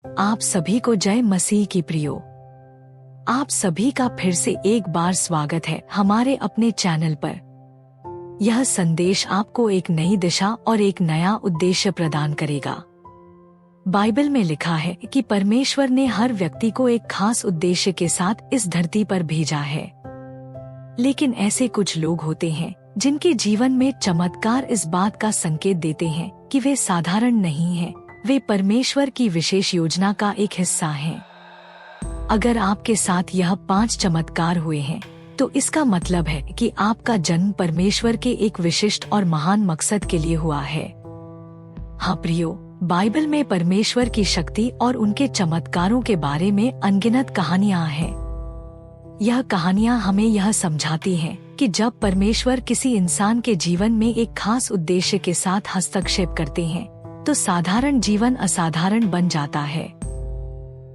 आप सभी को जय मसीह की प्रियो। आप सभी का फिर से एक बार स्वागत है हमारे अपने चैनल पर। यह संदेश आपको एक नई दिशा और एक नया उद्देश्य प्रदान करेगा। बाइबल में लिखा है कि परमेश्वर ने हर व्यक्ति को एक खास उद्देश्य के साथ इस धरती पर भेजा है। लेकिन ऐसे कुछ लोग होते हैं जिनके जीवन में चमत्कार इस बात का संकेत देते हैं कि वे साधारण नहीं हैं, वे परमेश्वर की विशेष योजना का एक हिस्सा हैं। अगर आपके साथ यह 5 चमत्कार हुए हैं, तो इसका मतलब है कि आपका जन्म परमेश्वर के एक विशिष्ट और महान मकसद के लिए हुआ है। हाँ प्रियो, बाइबल में परमेश्वर की शक्ति और उनके चमत्कारों के बारे में अनगिनत कहानियां हैं। यह कहानियां हमें यह समझाती हैं कि जब परमेश्वर किसी इंसान के जीवन में एक खास उद्देश्य के साथ हस्तक्षेप करते हैं, तो साधारण जीवन असाधारण बन जाता है।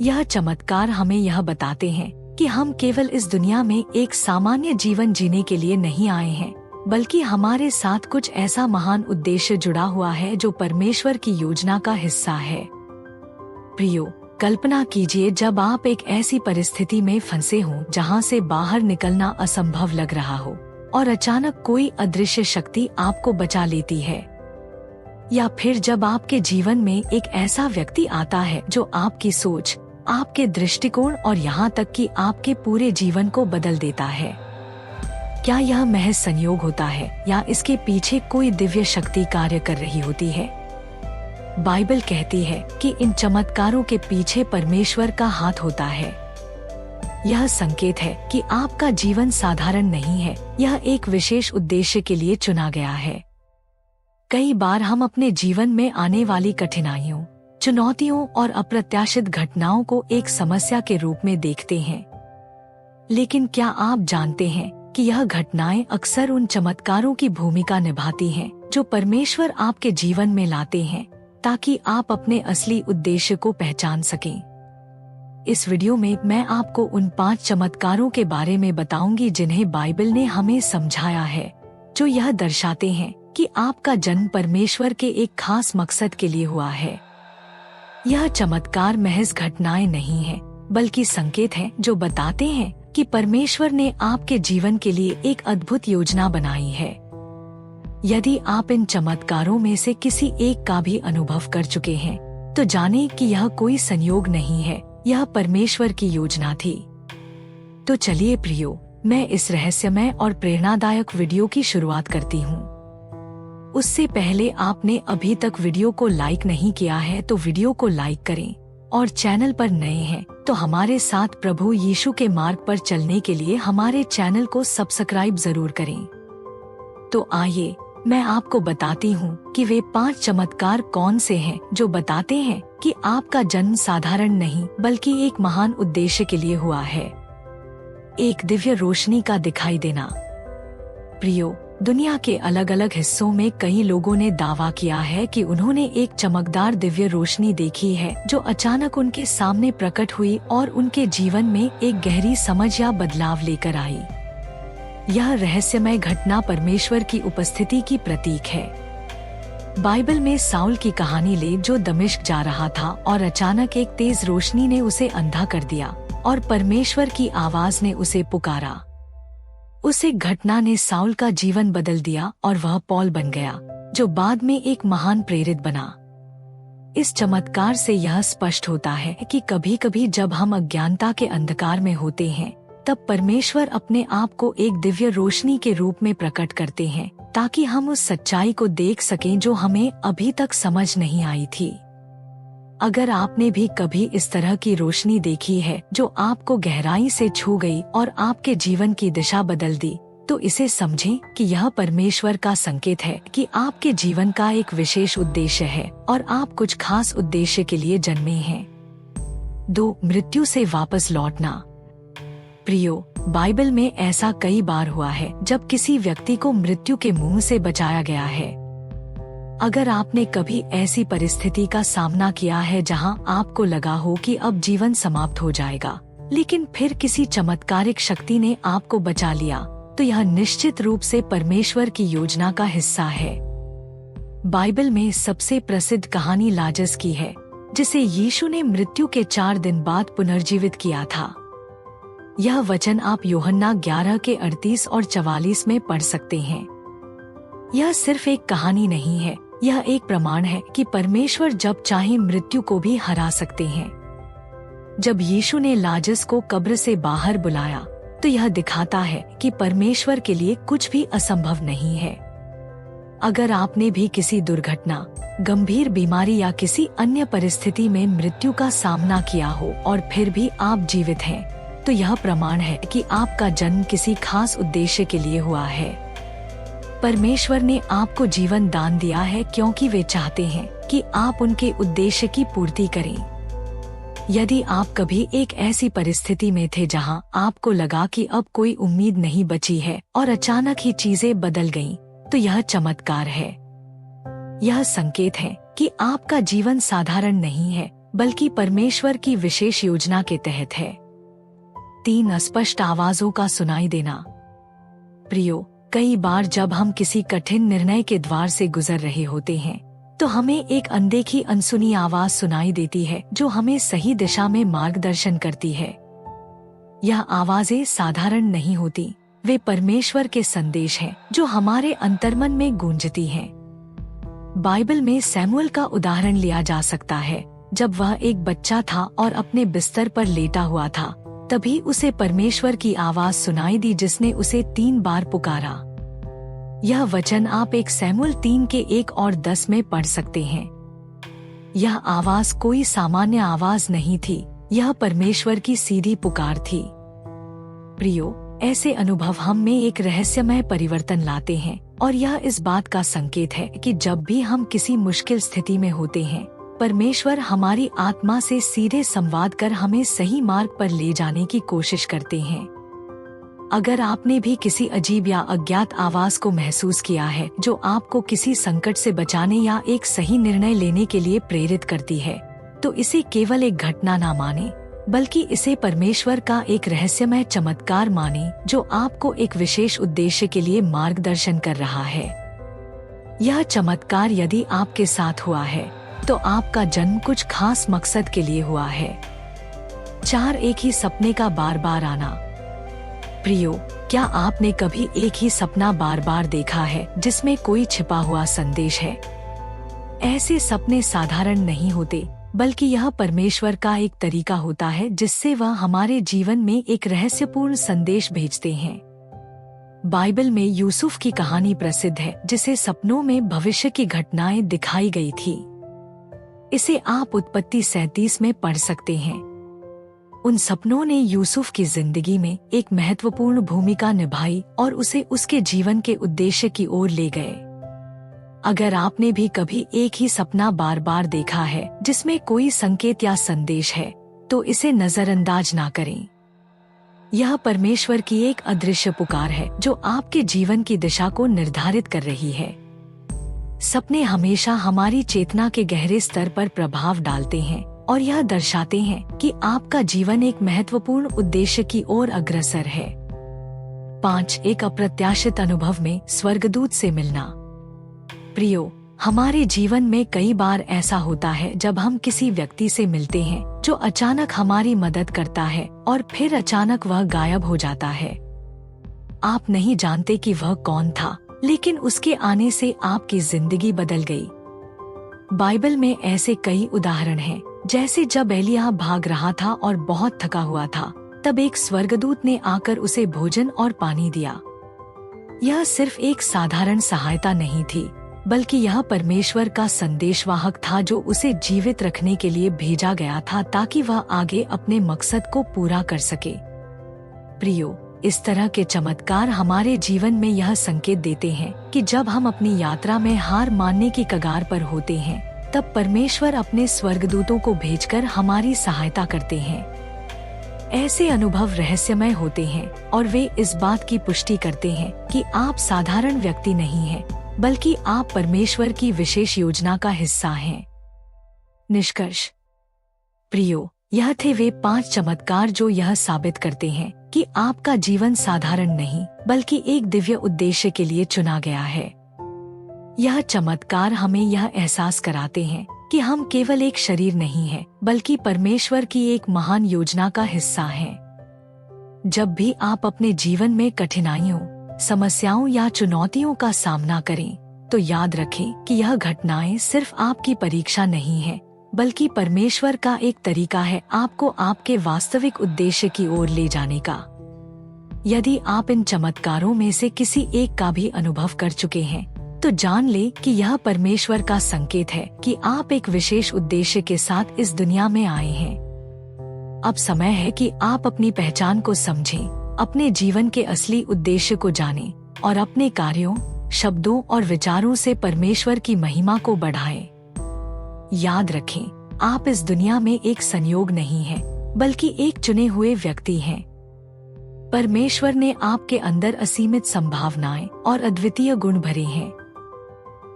यह चमत्कार हमें यह बताते हैं कि हम केवल इस दुनिया में एक सामान्य जीवन जीने के लिए नहीं आए हैं, बल्कि हमारे साथ कुछ ऐसा महान उद्देश्य जुड़ा हुआ है जो परमेश्वर की योजना का हिस्सा है। प्रियो, कल्पना कीजिए जब आप एक ऐसी परिस्थिति में फंसे हों जहां से बाहर निकलना असंभव लग रहा हो और अचानक कोई अदृश्य शक्ति आपको बचा लेती है। या फिर जब आपके जीवन में एक ऐसा व्यक्ति आता है जो आपकी सोच, आपके दृष्टिकोण और यहाँ तक कि आपके पूरे जीवन को बदल देता है। क्या यह महज संयोग होता है या इसके पीछे कोई दिव्य शक्ति कार्य कर रही होती है? बाइबल कहती है कि इन चमत्कारों के पीछे परमेश्वर का हाथ होता है। यह संकेत है कि आपका जीवन साधारण नहीं है, यह एक विशेष उद्देश्य के लिए चुना गया है। कई बार हम अपने जीवन में आने वाली कठिनाइयों, चुनौतियों और अप्रत्याशित घटनाओं को एक समस्या के रूप में देखते हैं। लेकिन क्या आप जानते हैं कि यह घटनाएं अक्सर उन चमत्कारों की भूमिका निभाती हैं जो परमेश्वर आपके जीवन में लाते हैं, ताकि आप अपने असली उद्देश्य को पहचान सकें। इस वीडियो में मैं आपको उन 5 चमत्कारों के बारे में बताऊंगी जिन्हें बाइबल ने हमें समझाया है, जो यह दर्शाते हैं कि आपका जन्म परमेश्वर के एक खास मकसद के लिए हुआ है। यह चमत्कार महज घटनाएं नहीं हैं, बल्कि संकेत हैं जो बताते हैं कि परमेश्वर ने आपके जीवन के लिए एक अद्भुत योजना बनाई है। यदि आप इन चमत्कारों में से किसी एक का भी अनुभव कर चुके हैं, तो जानें कि यह कोई संयोग नहीं है, यह परमेश्वर की योजना थी। तो चलिए प्रियो, मैं इस रहस्यमय और प्रेरणादायक वीडियो की शुरुआत करती हूँ। उससे पहले आपने अभी तक वीडियो को लाइक नहीं किया है तो वीडियो को लाइक करें, और चैनल पर नए हैं तो हमारे साथ प्रभु यीशु के मार्ग पर चलने के लिए हमारे चैनल को सब्सक्राइब जरूर करें। तो आइए मैं आपको बताती हूँ कि वे 5 चमत्कार कौन से हैं जो बताते हैं कि आपका जन्म साधारण नहीं बल्कि एक महान उद्देश्य के लिए हुआ है। एक दिव्य रोशनी का दिखाई देना। प्रियो, दुनिया के अलग अलग हिस्सों में कई लोगों ने दावा किया है कि उन्होंने एक चमकदार दिव्य रोशनी देखी है जो अचानक उनके सामने प्रकट हुई और उनके जीवन में एक गहरी समझ या बदलाव लेकर आई। यह रहस्यमय घटना परमेश्वर की उपस्थिति की प्रतीक है। बाइबल में साउल की कहानी ले जो दमिश्क जा रहा था और अचानक एक तेज रोशनी ने उसे अंधा कर दिया और परमेश्वर की आवाज ने उसे पुकारा। उस एक घटना ने साउल का जीवन बदल दिया और वह पौल बन गया, जो बाद में एक महान प्रेरित बना। इस चमत्कार से यह स्पष्ट होता है कि कभी-कभी जब हम अज्ञानता के अंधकार में होते हैं, तब परमेश्वर अपने आप को एक दिव्य रोशनी के रूप में प्रकट करते हैं, ताकि हम उस सच्चाई को देख सकें जो हमें अभी तक समझ नहीं आई थी। अगर आपने भी कभी इस तरह की रोशनी देखी है जो आपको गहराई से छू गई और आपके जीवन की दिशा बदल दी, तो इसे समझें कि यह परमेश्वर का संकेत है कि आपके जीवन का एक विशेष उद्देश्य है और आप कुछ खास उद्देश्य के लिए जन्मे हैं। 2. मृत्यु से वापस लौटना। प्रियो, बाइबल में ऐसा कई बार हुआ है जब किसी व्यक्ति को मृत्यु के मुंह से बचाया गया है। अगर आपने कभी ऐसी परिस्थिति का सामना किया है जहां आपको लगा हो कि अब जीवन समाप्त हो जाएगा, लेकिन फिर किसी चमत्कारिक शक्ति ने आपको बचा लिया, तो यह निश्चित रूप से परमेश्वर की योजना का हिस्सा है। बाइबल में सबसे प्रसिद्ध कहानी लाजरस की है, जिसे यीशु ने मृत्यु के 4 दिन बाद पुनर्जीवित किया था। यह वचन आप यूहन्ना 11 के 38 और 44 में पढ़ सकते हैं। यह सिर्फ एक कहानी नहीं है, यह एक प्रमाण है कि परमेश्वर जब चाहे मृत्यु को भी हरा सकते हैं। जब यीशु ने लाजरस को कब्र से बाहर बुलाया तो यह दिखाता है कि परमेश्वर के लिए कुछ भी असंभव नहीं है। अगर आपने भी किसी दुर्घटना, गंभीर बीमारी या किसी अन्य परिस्थिति में मृत्यु का सामना किया हो और फिर भी आप जीवित हैं, तो यह प्रमाण है कि आपका जन्म किसी खास उद्देश्य के लिए हुआ है। परमेश्वर ने आपको जीवन दान दिया है क्योंकि वे चाहते हैं कि आप उनके उद्देश्य की पूर्ति करें। यदि आप कभी एक ऐसी परिस्थिति में थे जहां आपको लगा कि अब कोई उम्मीद नहीं बची है और अचानक ही चीजें बदल गईं, तो यह चमत्कार है। यह संकेत है कि आपका जीवन साधारण नहीं है, बल्कि परमेश्वर की विशेष योजना के तहत है। 3 अस्पष्ट आवाजों का सुनाई देना। प्रियो, कई बार जब हम किसी कठिन निर्णय के द्वार से गुजर रहे होते हैं तो हमें एक अनदेखी अनसुनी आवाज सुनाई देती है जो हमें सही दिशा में मार्गदर्शन करती है। यह आवाजें साधारण नहीं होती, वे परमेश्वर के संदेश हैं जो हमारे अंतर्मन में गूंजती हैं। बाइबल में सैमुअल का उदाहरण लिया जा सकता है। जब वह एक बच्चा था और अपने बिस्तर पर लेटा हुआ था, तभी उसे परमेश्वर की आवाज सुनाई दी जिसने उसे 3 बार पुकारा। यह वचन आप 1 सैमुअल 3 के 1 और 10 में पढ़ सकते हैं। यह आवाज कोई सामान्य आवाज नहीं थी, यह परमेश्वर की सीधी पुकार थी। प्रियो, ऐसे अनुभव हम में एक रहस्यमय परिवर्तन लाते हैं और यह इस बात का संकेत है कि जब भी हम किसी मुश्किल स्थिति में होते हैं, परमेश्वर हमारी आत्मा से सीधे संवाद कर हमें सही मार्ग पर ले जाने की कोशिश करते हैं। अगर आपने भी किसी अजीब या अज्ञात आवाज को महसूस किया है जो आपको किसी संकट से बचाने या एक सही निर्णय लेने के लिए प्रेरित करती है, तो इसे केवल एक घटना ना माने, बल्कि इसे परमेश्वर का एक रहस्यमय चमत्कार माने जो आपको एक विशेष उद्देश्य के लिए मार्गदर्शन कर रहा है। यह चमत्कार यदि आपके साथ हुआ है तो आपका जन्म कुछ खास मकसद के लिए हुआ है। 4 एक ही सपने का बार बार आना। प्रियो, क्या आपने कभी एक ही सपना बार बार देखा है जिसमें कोई छिपा हुआ संदेश है? ऐसे सपने साधारण नहीं होते, बल्कि यह परमेश्वर का एक तरीका होता है जिससे वह हमारे जीवन में एक रहस्यपूर्ण संदेश भेजते हैं। बाइबल में यूसुफ की कहानी प्रसिद्ध है जिसे सपनों में भविष्य की घटनाएं दिखाई गई थी। इसे आप उत्पत्ति 37 में पढ़ सकते हैं। उन सपनों ने यूसुफ की जिंदगी में एक महत्वपूर्ण भूमिका निभाई और उसे उसके जीवन के उद्देश्य की ओर ले गए। अगर आपने भी कभी एक ही सपना बार बार देखा है जिसमें कोई संकेत या संदेश है, तो इसे नजरअंदाज ना करें। यह परमेश्वर की एक अदृश्य पुकार है जो आपके जीवन की दिशा को निर्धारित कर रही है। सपने हमेशा हमारी चेतना के गहरे स्तर पर प्रभाव डालते हैं और यह दर्शाते हैं कि आपका जीवन एक महत्वपूर्ण उद्देश्य की ओर अग्रसर है। 5 एक अप्रत्याशित अनुभव में स्वर्गदूत से मिलना। प्रियो, हमारे जीवन में कई बार ऐसा होता है जब हम किसी व्यक्ति से मिलते हैं जो अचानक हमारी मदद करता है और फिर अचानक वह गायब हो जाता है। आप नहीं जानते कि वह कौन था, लेकिन उसके आने से आपकी जिंदगी बदल गई। बाइबल में ऐसे कई उदाहरण हैं, जैसे जब एलिय्याह भाग रहा था और बहुत थका हुआ था, तब एक स्वर्गदूत ने आकर उसे भोजन और पानी दिया। यह सिर्फ एक साधारण सहायता नहीं थी, बल्कि यह परमेश्वर का संदेशवाहक था जो उसे जीवित रखने के लिए भेजा गया था ताकि वह आगे अपने मकसद को पूरा कर सके। प्रियो, इस तरह के चमत्कार हमारे जीवन में यह संकेत देते हैं कि जब हम अपनी यात्रा में हार मानने की कगार पर होते हैं, तब परमेश्वर अपने स्वर्गदूतों को भेजकर हमारी सहायता करते हैं। ऐसे अनुभव रहस्यमय होते हैं और वे इस बात की पुष्टि करते हैं कि आप साधारण व्यक्ति नहीं हैं, बल्कि आप परमेश्वर की विशेष योजना का हिस्सा हैं। निष्कर्ष। प्रियो, यह थे वे 5 चमत्कार जो यह साबित करते हैं कि आपका जीवन साधारण नहीं, बल्कि एक दिव्य उद्देश्य के लिए चुना गया है। यह चमत्कार हमें यह एहसास कराते हैं कि हम केवल एक शरीर नहीं है, बल्कि परमेश्वर की एक महान योजना का हिस्सा हैं। जब भी आप अपने जीवन में कठिनाइयों, समस्याओं या चुनौतियों का सामना करें, तो याद रखें कि यह घटनाएं सिर्फ आपकी परीक्षा नहीं है, बल्कि परमेश्वर का एक तरीका है आपको आपके वास्तविक उद्देश्य की ओर ले जाने का। यदि आप इन चमत्कारों में से किसी एक का भी अनुभव कर चुके हैं, तो जान ले कि यह परमेश्वर का संकेत है कि आप एक विशेष उद्देश्य के साथ इस दुनिया में आए हैं। अब समय है कि आप अपनी पहचान को समझें, अपने जीवन के असली उद्देश्य को जानें और अपने कार्यों, शब्दों और विचारों से परमेश्वर की महिमा को बढ़ाएं। याद रखें, आप इस दुनिया में एक संयोग नहीं हैं, बल्कि एक चुने हुए व्यक्ति हैं। परमेश्वर ने आपके अंदर असीमित संभावनाएं और अद्वितीय गुण भरे हैं।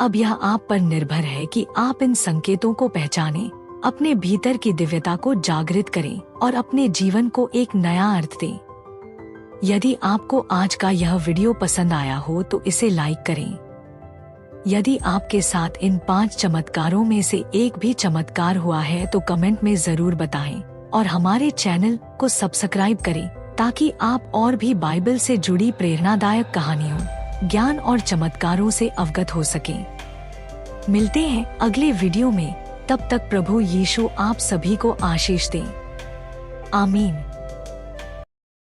अब यह आप पर निर्भर है कि आप इन संकेतों को पहचानें, अपने भीतर की दिव्यता को जागृत करें और अपने जीवन को एक नया अर्थ दें। यदि आपको आज का यह वीडियो पसंद आया हो तो इसे लाइक करें। यदि आपके साथ इन 5 चमत्कारों में से एक भी चमत्कार हुआ है तो कमेंट में जरूर बताएं और हमारे चैनल को सब्सक्राइब करें, ताकि आप और भी बाइबल से जुड़ी प्रेरणादायक कहानियों, ज्ञान और चमत्कारों से अवगत हो सकें। मिलते हैं अगले वीडियो में, तब तक प्रभु यीशु आप सभी को आशीष दें। आमीन।